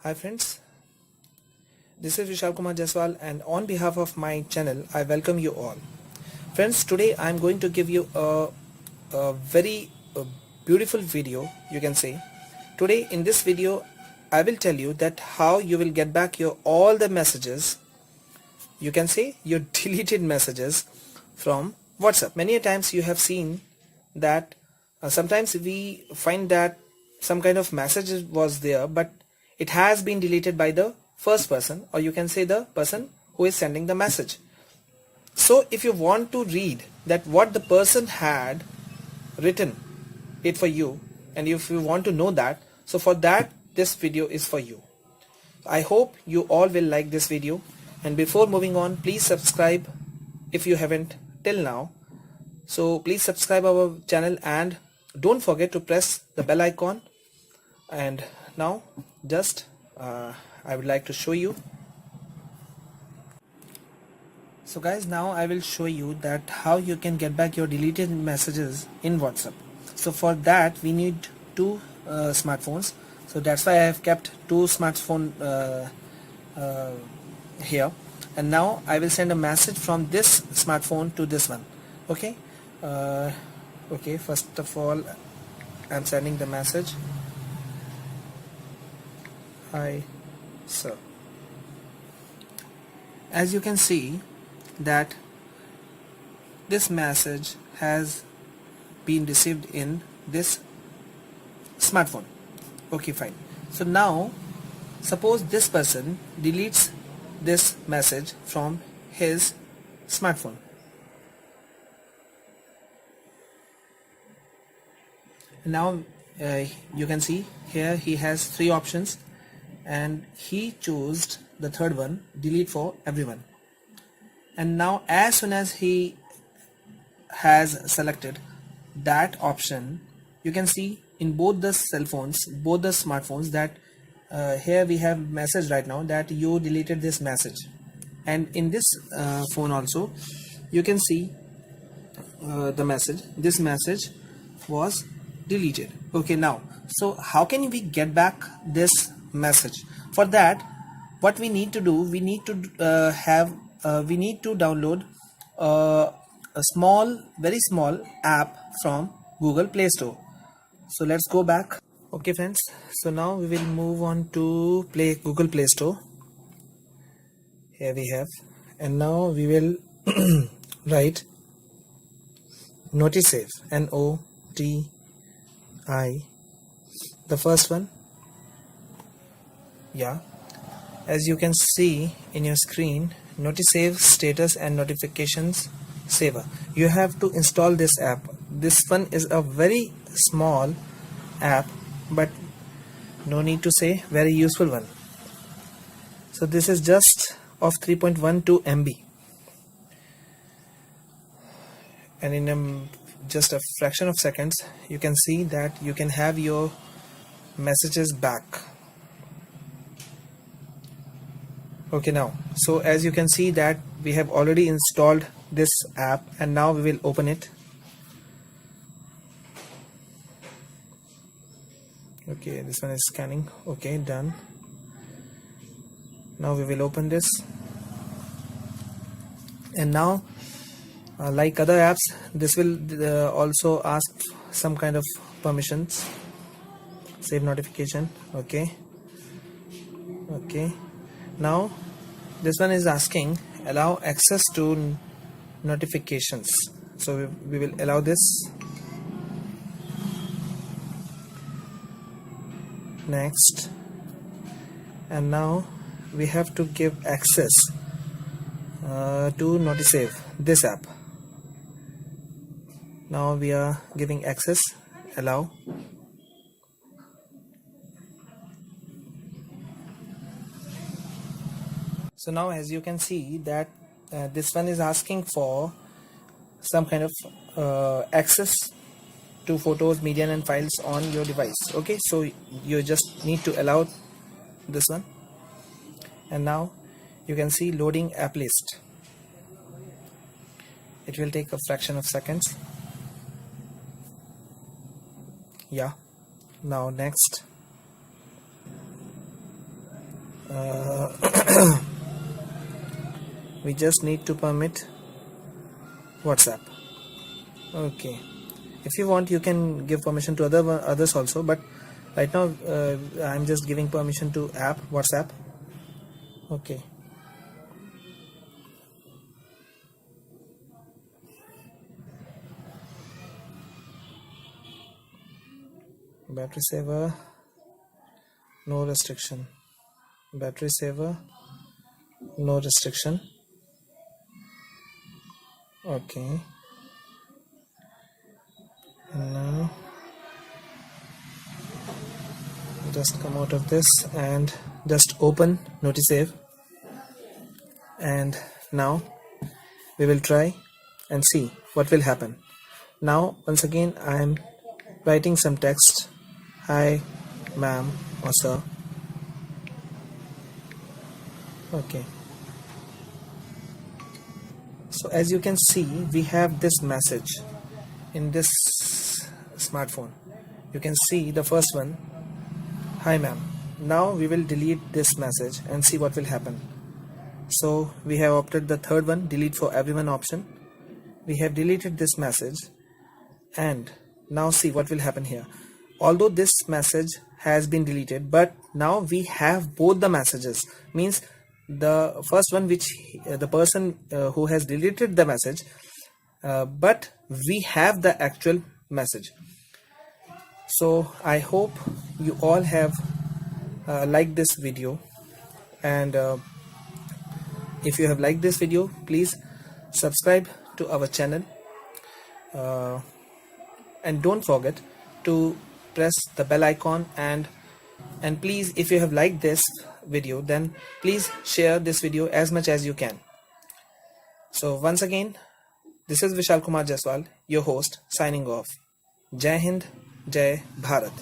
Hi friends, this is Vishal Kumar Jaiswal and on behalf of my channel I welcome you all. Friends, today I am going to give you a very beautiful video, you can say. Today in this video I will tell you that how you will get back your all the messages, you can say your deleted messages from WhatsApp. Many a times you have seen that sometimes we find that some kind of message was there but it has been deleted by the first person, or you can say the person who is sending the message. So if you want to read that what the person had written it for you, and if you want to know that, so for that this video is for you. I hope you all will like this video, and before moving on, please subscribe if you haven't till now. So please subscribe our channel and don't forget to press the bell icon. And now just I would like to show you. So guys, now I will show you that how you can get back your deleted messages in WhatsApp. So for that we need two smartphones, so that's why I have kept two smartphone here, and now I will send a message from this smartphone to this one. Okay, okay, first of all I'm sending the message. Hi sir. As you can see that this message has been received in this smartphone. Okay, fine. So now suppose this person deletes this message from his smartphone. Now you can see here he has three options and he chose the third one, delete for everyone. And now as soon as he has selected that option, you can see in both the cell phones, both the smartphones, that here we have message right now that you deleted this message, and in this phone also you can see the message, this message was deleted. Okay, now so how can we get back this message? For that, what we need to do, we need to download a small, very small app from Google Play Store. So let's go back. Okay friends, so now we will move on to Google Play Store. Here we have, and now we will write Notisave, N-O-T-I, the first one. Yeah, as you can see in your screen, Notisave status and notifications saver. You have to install this app. This one is a very small app, but no need to say very useful one. So this is just of 3.12 MB, and in just a fraction of seconds you can see that you can have your messages back. Okay, now so as you can see that we have already installed this app, and now we will open it. Okay, this one is scanning. Okay, done. Now we will open this, and now like other apps, this will also ask some kind of permissions. Save notification. Okay, okay. Now this one is asking allow access to notifications, so we will allow this. Next, and now we have to give access to Notisave, this app. Now we are giving access, allow. So now as you can see that this one is asking for some kind of access to photos, media and files on your device. Okay, so you just need to allow this one, and now you can see loading app list. It will take a fraction of seconds. Yeah, now next. We just need to permit WhatsApp. Okay, if you want you can give permission to others also, but right now I'm just giving permission to app WhatsApp. Okay, battery saver, no restriction. Battery saver, no restriction. Okay, now just come out of this and just open Notisave, and now we will try and see what will happen. Now once again I am writing some text. Hi ma'am or sir. Okay, so as you can see we have this message in this smartphone. You can see the first one, hi ma'am. Now we will delete this message and see what will happen. So we have opted the third one, delete for everyone option. We have deleted this message, and now see what will happen here. Although this message has been deleted, but now we have both the messages. Means the first one which the person who has deleted the message, but we have the actual message. So I hope you all have liked this video, and if you have liked this video, please subscribe to our channel, and don't forget to press the bell icon, and please, if you have liked this video, then please share this video as much as you can. So once again, this is Vishal Kumar Jaiswal, your host, signing off. Jai Hind, Jai Bharat.